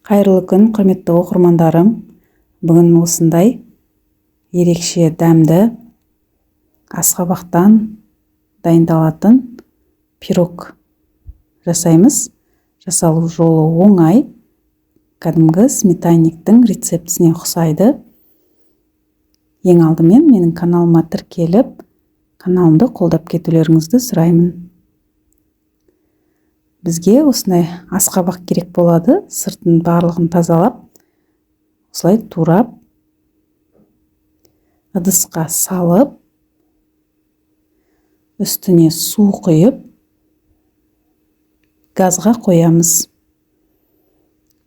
Қайырлы күн, құрметті оқырмандарым. Бүгін осындай ерекше дәмді асқабақтан дайындалатын пирог жасаймыз. Жасалу жолы оңай, кәдімгі сметанниктің рецептісіне ұқсайды. Ең алдымен менің каналыма тіркеліп, каналымды қолдап кетулеріңізді сұраймын. Бізге осындай асқабақ керек болады. Сыртын барлығын тазалап, осылай турап, ыдысқа салып, үстіне су құйып, газға қоямыз.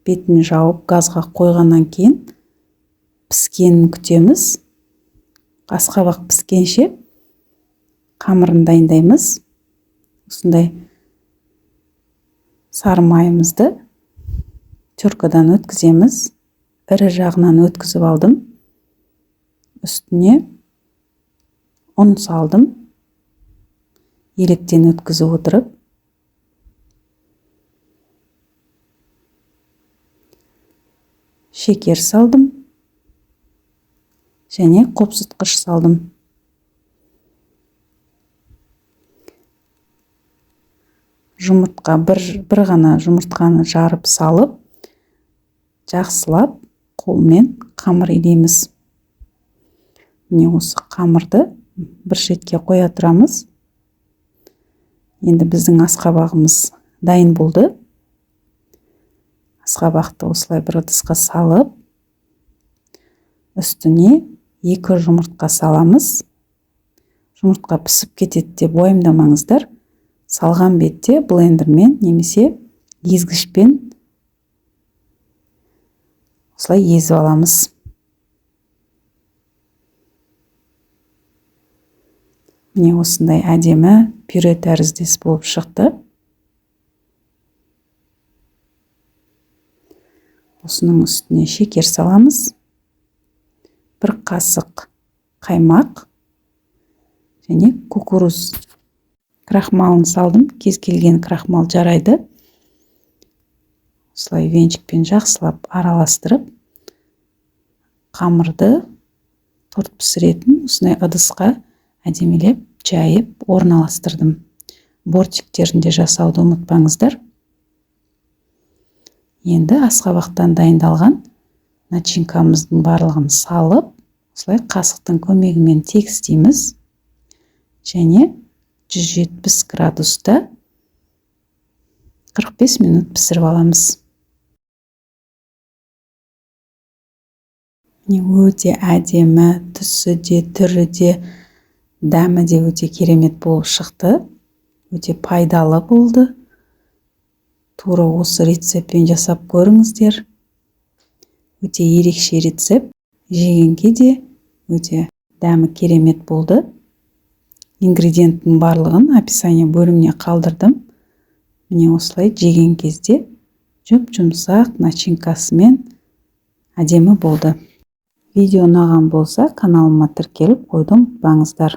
Бетін жауып, газға қойғаннан кейін піскенін күтеміз. Асқабақ піскенше қамырын дайындаймыз. Осындай сары майымызды теркадан өткіземіз. Ірі жағынан өткізіп алдым. Үстіне ұн салдым. Електен өткізіп отырып. Шекер салдым. Және қопсытқыш салдым. Жұмыртқа, бір ғана жұмыртқаны жарып салып, жақсылап қолмен қамыр илейміз. Міне осы қамырды бір шетке қоя тұрамыз. Енді біздің асқабағымыз дайын болды. Асқабақты осылай бір ыдысқа салып, үстіне 2 жұмыртқа саламыз. Жұмыртқа пісіп кетеді деп уайымдамаңыздар. Салған бетте блендермен немесе езгішпен осылай езіп аламыз. Міне осындай әдемі пюре тәріздес болып шықты. Осының үстіне шекер саламыз. 1 қасық қаймақ және кукуруз крахмалын салдым. Кез келген крахмал жарайды. Осылай венчикпен жақсылап араластырып, қамырды торт пісіретін осындай ыдысқа әдемелеп, жайып, орналастырдым. Бортиктерінде жасауды ұмытпаңыздар. Енді асқабақтан дайындалған начинкамыздың барлығын салып, осылай қасықтың көмегімен тегістейміз. Және 170 градуста 45 минут пісіріп аламыз. Өте әдемі, түсі де, түрі де, дәмі де өте керемет болып шықты. Өте пайдалы болды. Тура осы рецептпен жасап көріңіздер. Өте ерекше рецепт. Жегенге де өте дәмі керемет болды. Ингредиенттің барлығын описание бөліміне қалдырдым. Міне осылай жеген кезде жұмсақ начинкасымен әдемі болды. Видео ұнаған болса, каналыма тіркеліп қойды ұмытпаңыздар.